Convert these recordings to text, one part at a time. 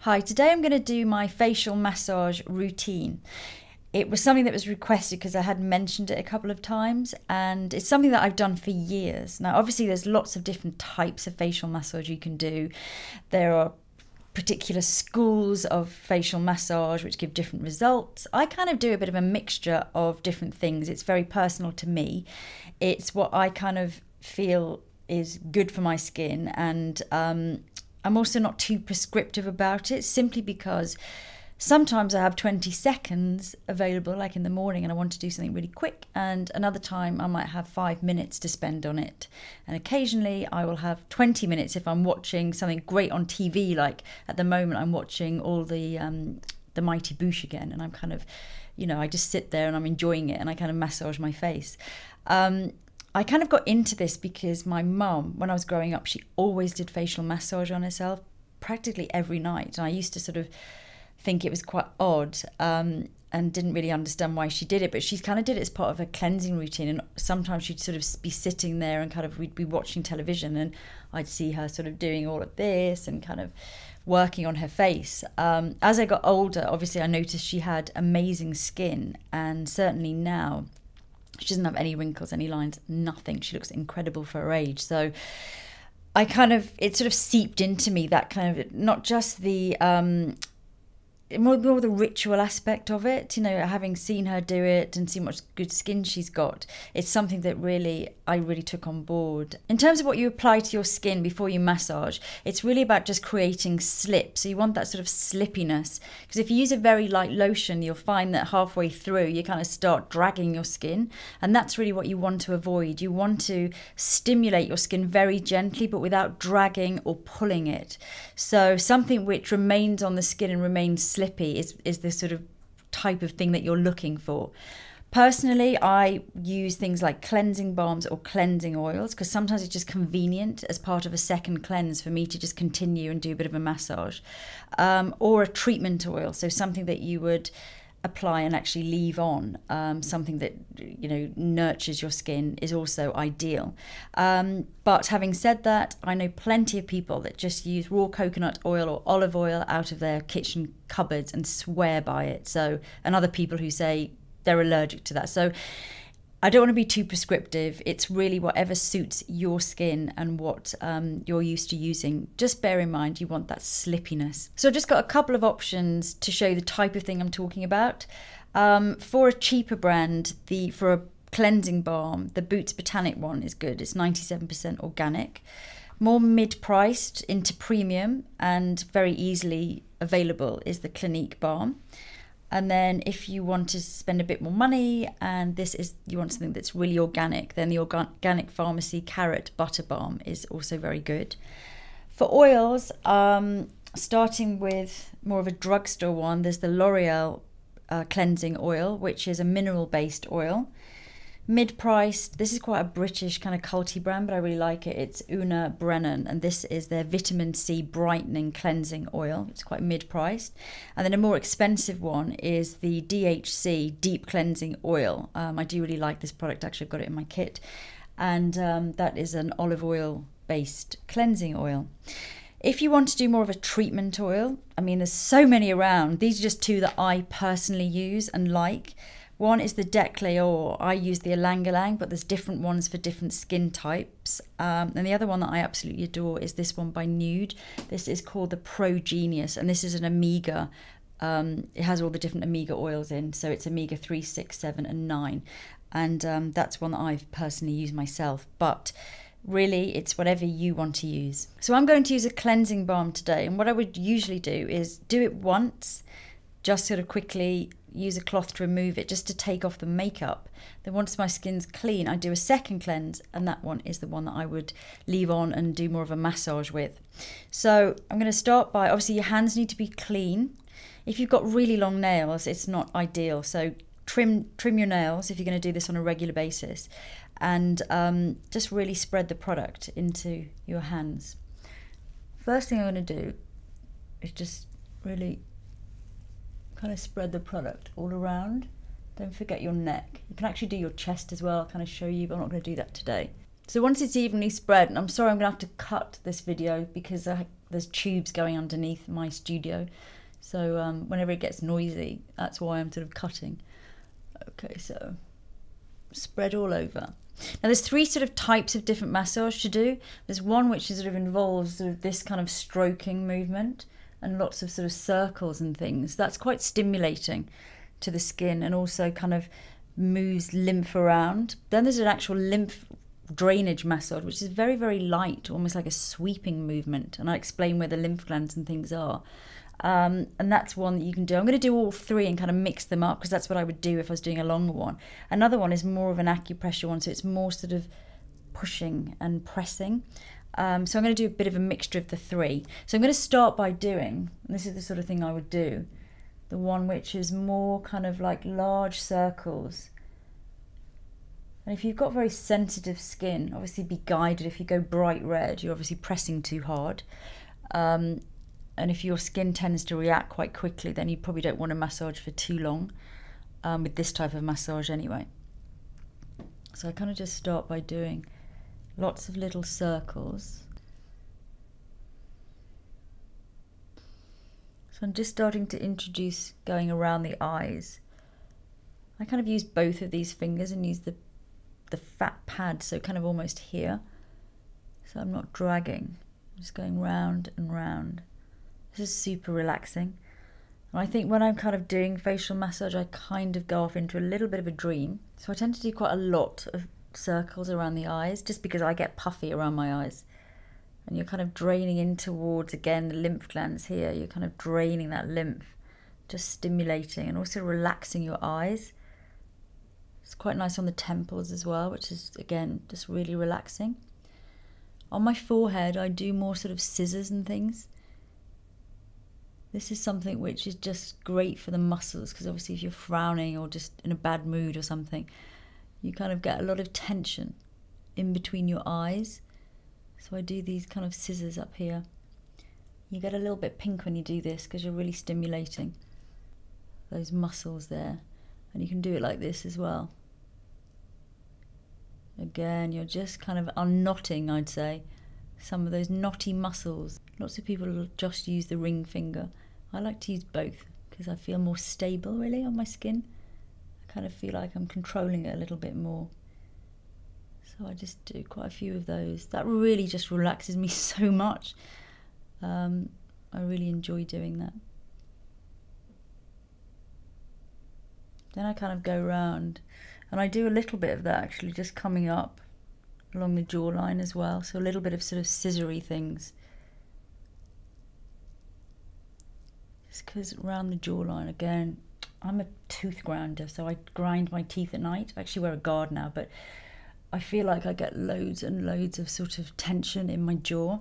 Hi, today I'm going to do my facial massage routine. It was something that was requested because I had mentioned it a couple of times, and it's something that I've done for years. Now, obviously, there's lots of different types of facial massage you can do. There are particular schools of facial massage which give different results. I kind of do a bit of a mixture of different things. It's very personal to me. It's what I kind of feel is good for my skin, and I'm also not too prescriptive about it, simply because sometimes I have 20 seconds available, like in the morning, and I want to do something really quick, and another time I might have 5 minutes to spend on it. And occasionally I will have 20 minutes if I'm watching something great on TV, like at the moment I'm watching all the Mighty Boosh again, and I'm kind of, I just sit there and I'm enjoying it, and I kind of massage my face. I kind of got into this because my mum, when I was growing up, she always did facial massage on herself practically every night. And I used to sort of think it was quite odd and didn't really understand why she did it. But she kind of did it as part of her cleansing routine. And sometimes she'd sort of be sitting there and kind of we'd be watching television, and I'd see her sort of doing all of this and kind of working on her face. As I got older, obviously I noticed she had amazing skin, and certainly now she doesn't have any wrinkles, any lines, nothing. She looks incredible for her age. So it sort of seeped into me, that kind of, not just the, more the ritual aspect of it, having seen her do it and seen what good skin she's got. It's something that I really took on board. In terms of what you apply to your skin before you massage, it's really about just creating slip. So you want that sort of slippiness, because if you use a very light lotion, you'll find that halfway through you kind of start dragging your skin, and that's really what you want to avoid. You want to stimulate your skin very gently, but without dragging or pulling it. So something which remains on the skin and remains slippy is the sort of type of thing that you're looking for. Personally, I use things like cleansing balms or cleansing oils, because sometimes it's just convenient as part of a second cleanse for me to just continue and do a bit of a massage, or a treatment oil, so something that you would apply and actually leave on, something that nurtures your skin is also ideal. But having said that, I know plenty of people that just use raw coconut oil or olive oil out of their kitchen cupboards and swear by it. So, and other people who say they're allergic to that. So I don't want to be too prescriptive. It's really whatever suits your skin and what you're used to using. Just bear in mind you want that slippiness. So I've just got a couple of options to show you the type of thing I'm talking about. For a cheaper brand, for a cleansing balm, the Boots Botanic one is good. It's 97% organic. More mid-priced into premium and very easily available is the Clinique Balm. And then if you want to spend a bit more money and you want something that's really organic, then the Organic Pharmacy Carrot Butter Balm is also very good. For oils, starting with more of a drugstore one, there's the L'Oreal Cleansing Oil, which is a mineral-based oil. Mid-priced, this is quite a British kind of culty brand, but I really like it. It's Brennan, and this is their vitamin C brightening cleansing oil. It's quite mid-priced. And then a more expensive one is the DHC Deep Cleansing Oil. I do really like this product. Actually, I've got it in my kit, and that is an olive oil based cleansing oil. If you want to do more of a treatment oil, there's so many around. These are just two that I personally use and like. One is the Decleor. I use the Ylang, but there's different ones for different skin types. And the other one that I absolutely adore is this one by Nude. This is called the ProGenius, and this is an omega. It has all the different omega oils in, so it's omega 3, 6, 7, and 9. And that's one that I've personally used myself. But really, it's whatever you want to use. So I'm going to use a cleansing balm today, and what I would usually do is do it once, just sort of quickly use a cloth to remove it, just to take off the makeup. Then once my skin's clean, I do a second cleanse, and that one is the one that I would leave on and do more of a massage with. So I'm going to start by, obviously your hands need to be clean. If you've got really long nails, it's not ideal, so trim your nails if you're going to do this on a regular basis, and just really spread the product into your hands. First thing I'm going to do is just really kind of spread the product all around. Don't forget your neck. You can actually do your chest as well. I'll kind of show you, but I'm not going to do that today. So once it's evenly spread, and I'm sorry I'm going to have to cut this video because there's tubes going underneath my studio. So whenever it gets noisy, that's why I'm sort of cutting. Okay, so spread all over. Now there's 3 sort of types of different massage to do. There's one which sort of involves sort of this kind of stroking movement and lots of sort of circles and things. That's quite stimulating to the skin and also kind of moves lymph around. Then there's an actual lymph drainage massage, which is very, very light, almost like a sweeping movement, and I explain where the lymph glands and things are, and that's one that you can do. I'm going to do all 3 and kind of mix them up because that's what I would do if I was doing a longer one. Another one is more of an acupressure one, so it's more sort of pushing and pressing. So I'm going to do a bit of a mixture of the 3. So I'm going to start by doing, and this is the sort of thing I would do, the one which is more kind of like large circles. And if you've got very sensitive skin, obviously be guided. If you go bright red, you're obviously pressing too hard. And if your skin tends to react quite quickly, then you probably don't want to massage for too long with this type of massage anyway. So I kind of just start by doing lots of little circles. So I'm just starting to introduce going around the eyes. I kind of use both of these fingers and use the fat pad, so kind of almost here. So I'm not dragging, I'm just going round and round. This is super relaxing. And I think when I'm kind of doing facial massage, I kind of go off into a little bit of a dream. So I tend to do quite a lot of circles around the eyes just because I get puffy around my eyes. And you're kind of draining in towards, again, the lymph glands here. You're kind of draining that lymph, just stimulating and also relaxing your eyes. It's quite nice on the temples as well, which is, again, just really relaxing. On my forehead, I do more sort of scissors and things. This is something which is just great for the muscles, because obviously if you're frowning or just in a bad mood or something, you kind of get a lot of tension in between your eyes. So I do these kind of scissors up here. You get a little bit pink when you do this because you're really stimulating those muscles there. And you can do it like this as well. Again, you're just kind of unknotting, I'd say, some of those knotty muscles. Lots of people just use the ring finger. I like to use both because I feel more stable, really, on my skin. I kind of feel like I'm controlling it a little bit more. So I just do quite a few of those. That really just relaxes me so much. I really enjoy doing that. Then I kind of go round, and I do a little bit of that actually, just coming up along the jawline as well. So a little bit of sort of scissory things. Just because around the jawline, again, I'm a tooth grinder, so I grind my teeth at night. I actually wear a guard now, but I feel like I get loads and loads of sort of tension in my jaw.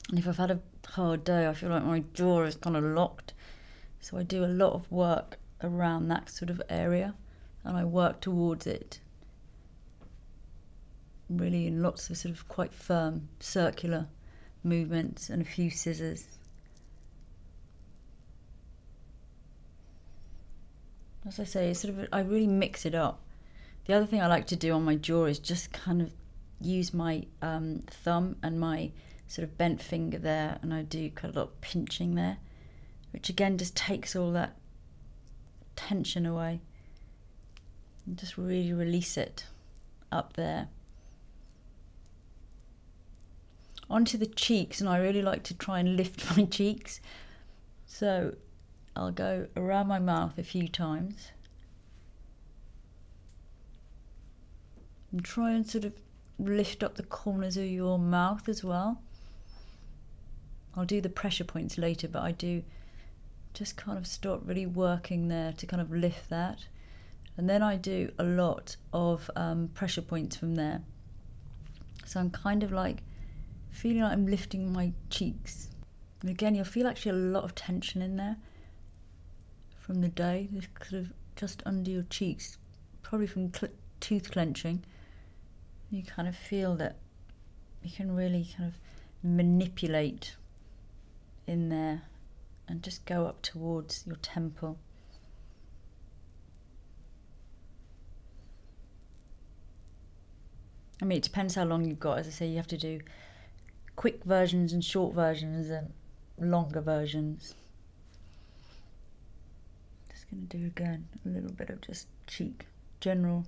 And if I've had a hard day, I feel like my jaw is kind of locked. So I do a lot of work around that sort of area, and I work towards it really in lots of sort of quite firm circular movements and a few scissors. As I say, it's sort of, I really mix it up. The other thing I like to do on my jaw is just kind of use my thumb and my sort of bent finger there, and I do quite a lot of pinching there, which again just takes all that tension away and just really release it up there. Onto the cheeks, and I really like to try and lift my cheeks, so I'll go around my mouth a few times and try and sort of lift up the corners of your mouth as well. I'll do the pressure points later, but I do just kind of start really working there to kind of lift that. And then I do a lot of pressure points from there. So I'm kind of like feeling like I'm lifting my cheeks. And again, you'll feel actually a lot of tension in there from the day, just sort of just under your cheeks, probably from tooth clenching. You kind of feel that you can really kind of manipulate in there and just go up towards your temple. I mean, it depends how long you've got. As I say, you have to do quick versions and short versions and longer versions. Just going to do again a little bit of just general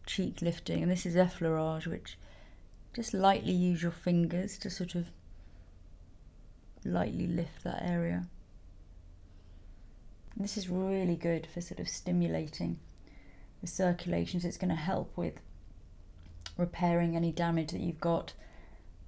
cheek lifting. And this is effleurage, which just lightly use your fingers to sort of lightly lift that area. And this is really good for sort of stimulating the circulation, so it's going to help with repairing any damage that you've got,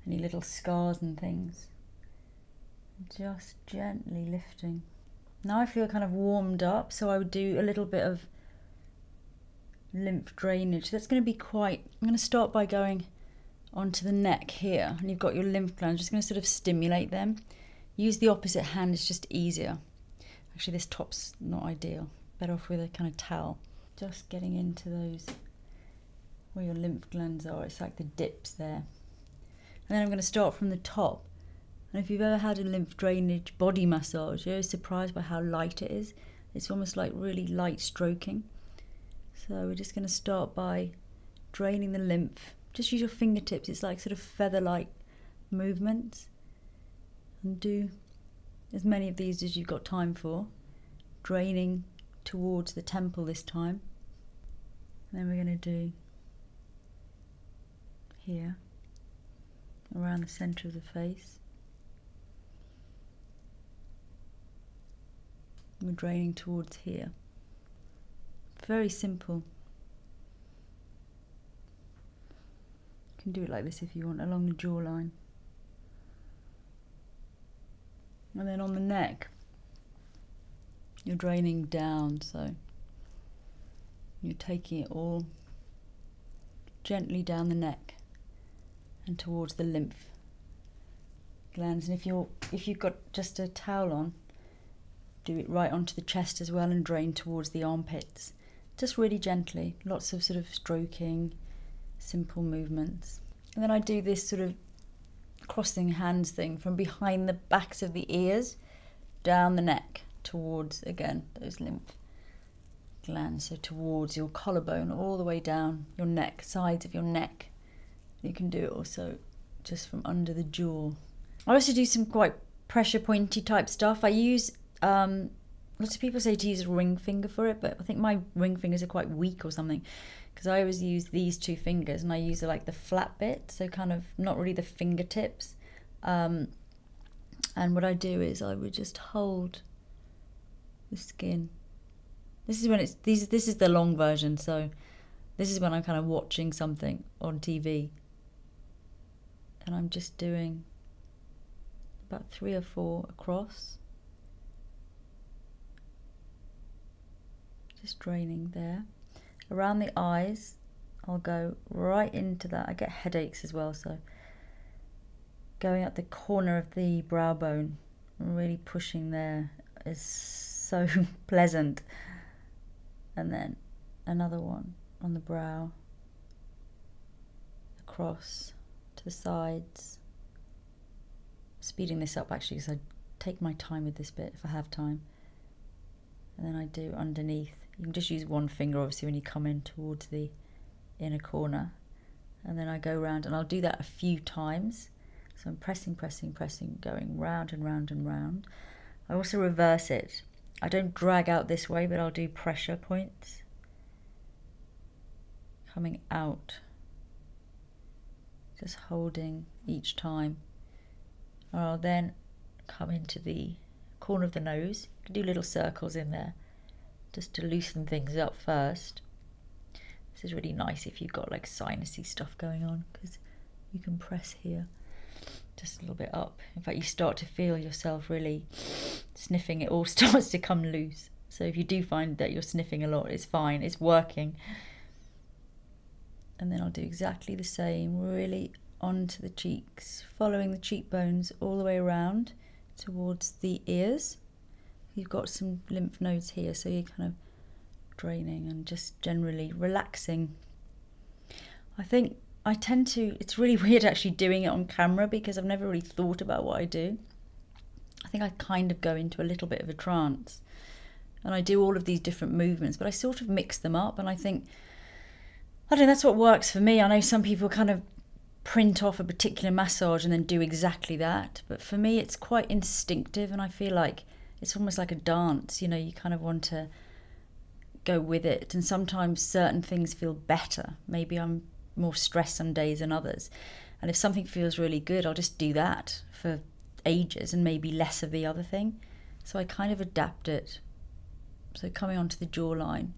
any little scars and things. Just gently lifting. Now I feel kind of warmed up, so I would do a little bit of lymph drainage. That's going to be I'm going to start by going onto the neck here, and you've got your lymph glands. Just going to sort of stimulate them. Use the opposite hand, it's just easier. Actually, this top's not ideal. Better off with a kind of towel. Just getting into those where your lymph glands are. It's like the dips there. And then I'm going to start from the top. And if you've ever had a lymph drainage body massage, you're surprised by how light it is. It's almost like really light stroking. So we're just going to start by draining the lymph. Just use your fingertips. It's like sort of feather-like movements. And do as many of these as you've got time for. Draining towards the temple this time. And then we're going to do here, around the centre of the face. We're draining towards here. Very simple. You can do it like this if you want, along the jawline. And then on the neck, you're draining down, so you're taking it all gently down the neck and towards the lymph glands. And if you've got just a towel on, do it right onto the chest as well and drain towards the armpits. Just really gently, lots of sort of stroking, simple movements. And then I do this sort of crossing hands thing from behind the backs of the ears down the neck towards, again, those lymph glands, so towards your collarbone all the way down your neck, sides of your neck. You can do it also just from under the jaw. I also do some quite pressure pointy type stuff. I use lots of people say to use a ring finger for it, but I think my ring fingers are quite weak or something, because I always use these two fingers and I use like the flat bit, so kind of not really the fingertips. And what I do is I would just hold the skin. This is when this is the long version, so this is when I'm kind of watching something on TV. And I'm just doing about 3 or 4 across. Just draining there. Around the eyes, I'll go right into that. I get headaches as well, so going at the corner of the brow bone, really pushing there is so pleasant. And then another one on the brow, across to the sides. Speeding this up actually, because I take my time with this bit if I have time. And then I do underneath. You can just use one finger obviously when you come in towards the inner corner. And then I go round, and I'll do that a few times. So I'm pressing, pressing, pressing, going round and round and round. I also reverse it. I don't drag out this way, but I'll do pressure points. Coming out. Just holding each time. I'll then come into the corner of the nose. You can do little circles in there, just to loosen things up first. This is really nice if you've got like sinusy stuff going on, because you can press here just a little bit up. In fact, you start to feel yourself really sniffing. It all starts to come loose. So if you do find that you're sniffing a lot, it's fine, it's working. And then I'll do exactly the same, really onto the cheeks, following the cheekbones all the way around towards the ears. You've got some lymph nodes here, so you're kind of draining and just generally relaxing. I think I tend to, it's really weird actually doing it on camera, because I've never really thought about what I do. I think I kind of go into a little bit of a trance and I do all of these different movements, but I sort of mix them up, and I think I don't know, that's what works for me. I know some people kind of print off a particular massage and then do exactly that, but for me it's quite instinctive, and I feel like it's almost like a dance, you know, you kind of want to go with it, and sometimes certain things feel better. Maybe I'm more stressed some days than others, and if something feels really good, I'll just do that for ages and maybe less of the other thing. So I kind of adapt it. So coming onto the jawline,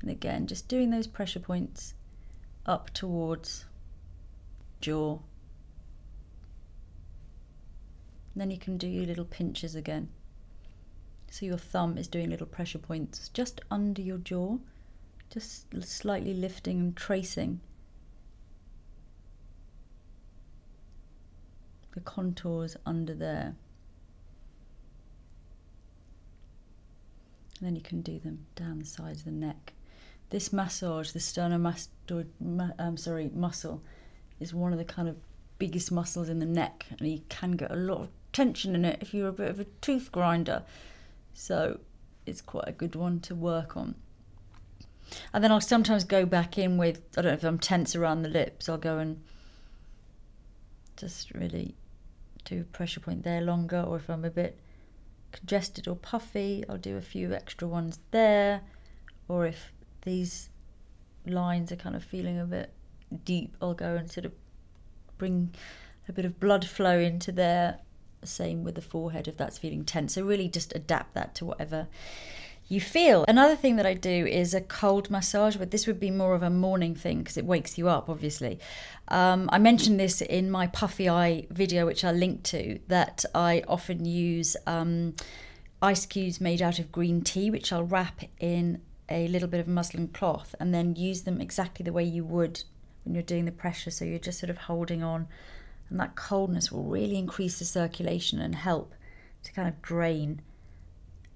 and again just doing those pressure points up towards jaw. And then you can do your little pinches again. So your thumb is doing little pressure points just under your jaw, just slightly lifting and tracing the contours under there. And then you can do them down the sides of the neck. This massage, the sternomastoid muscle, is one of the kind of biggest muscles in the neck, and you can get a lot of tension in it if you're a bit of a tooth grinder. So it's quite a good one to work on. And then I'll sometimes go back in with, I don't know, if I'm tense around the lips, I'll go and just really do a pressure point there longer, or if I'm a bit congested or puffy, I'll do a few extra ones there, or if these lines are kind of feeling a bit deep, I'll go and sort of bring a bit of blood flow into there. Same with the forehead if that's feeling tense. So really just adapt that to whatever you feel. Another thing that I do is a cold massage, but this would be more of a morning thing because it wakes you up, obviously. I mentioned this in my puffy eye video, which I'll link to, that I often use ice cubes made out of green tea, which I'll wrap in a little bit of muslin cloth and then use them exactly the way you would when you're doing the pressure. So you're just sort of holding on, and that coldness will really increase the circulation and help to kind of drain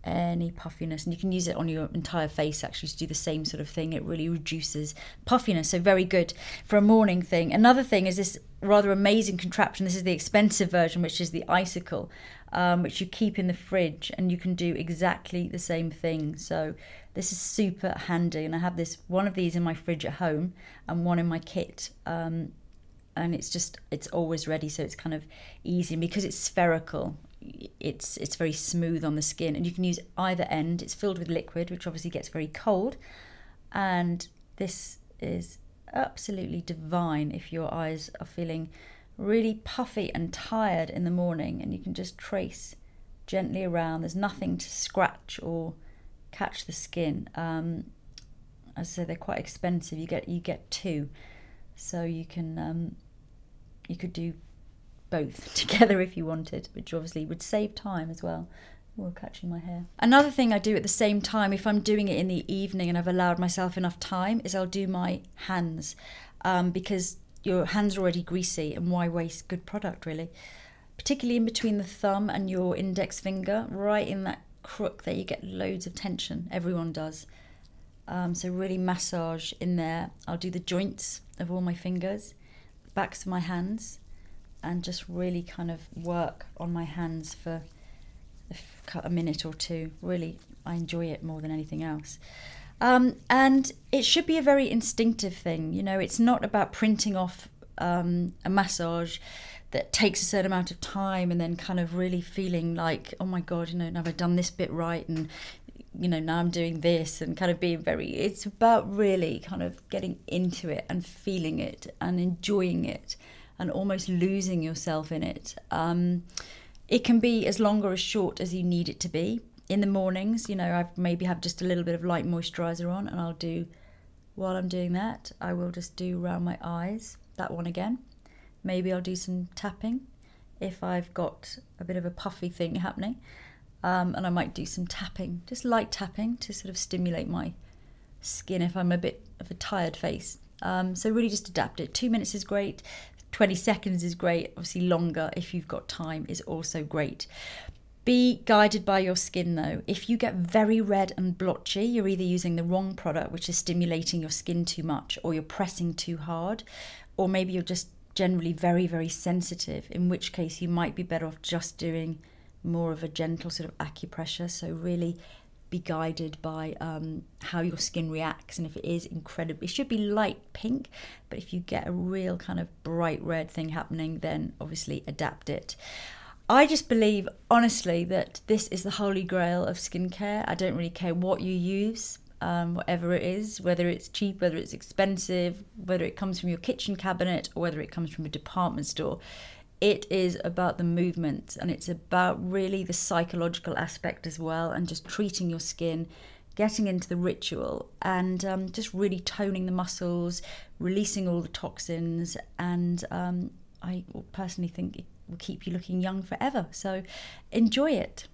any puffiness. And you can use it on your entire face actually to do the same sort of thing. It really reduces puffiness, so very good for a morning thing. Another thing is this rather amazing contraption. This is the expensive version, which is the Eyecicle, which you keep in the fridge, and you can do exactly the same thing. So this is super handy, and I have one of these in my fridge at home and one in my kit, and it's always ready, so it's kind of easy. And because it's spherical, it's very smooth on the skin, and you can use either end. It's filled with liquid, which obviously gets very cold, and this is absolutely divine if your eyes are feeling really puffy and tired in the morning, and you can just trace gently around. There's nothing to scratch or catch the skin. As I say, they're quite expensive. You get two, so you can you could do both together if you wanted, which obviously would save time as well. We're catching my hair. Another thing I do at the same time, if I'm doing it in the evening and I've allowed myself enough time, is I'll do my hands, because your hands are already greasy, and why waste good product, really? Particularly in between the thumb and your index finger, right in that crook there, you get loads of tension. Everyone does. So really massage in there. I'll do the joints of all my fingers, backs of my hands, and just really kind of work on my hands for a minute or two. Really, I enjoy it more than anything else. And it should be a very instinctive thing. You know, it's not about printing off a massage that takes a certain amount of time and then kind of really feeling like, oh my God, you know, now I've done this bit right, and you know, now I'm doing this, and kind of being it's about really kind of getting into it and feeling it and enjoying it and almost losing yourself in it. It can be as long or as short as you need it to be. In the mornings, you know, I maybe have just a little bit of light moisturiser on, and I'll do, while I'm doing that, I will just do around my eyes, that one again. Maybe I'll do some tapping if I've got a bit of a puffy thing happening. And I might do some tapping, just light tapping to sort of stimulate my skin if I'm a bit of a tired face. So really just adapt it. 2 minutes is great. 20 seconds is great. Obviously longer if you've got time is also great. Be guided by your skin though. If you get very red and blotchy, you're either using the wrong product, which is stimulating your skin too much, or you're pressing too hard, or maybe you're just generally very, very sensitive, in which case you might be better off just doing more of a gentle sort of acupressure. So really be guided by how your skin reacts, and if it is incredibly, it should be light pink, but if you get a real kind of bright red thing happening, then obviously adapt it. I just believe honestly that this is the holy grail of skincare. I don't really care what you use, whatever it is, whether it's cheap, whether it's expensive, whether it comes from your kitchen cabinet or whether it comes from a department store. It is about the movement, and it's about really the psychological aspect as well, and just treating your skin, getting into the ritual, and just really toning the muscles, releasing all the toxins, and I personally think it will keep you looking young forever. So enjoy it.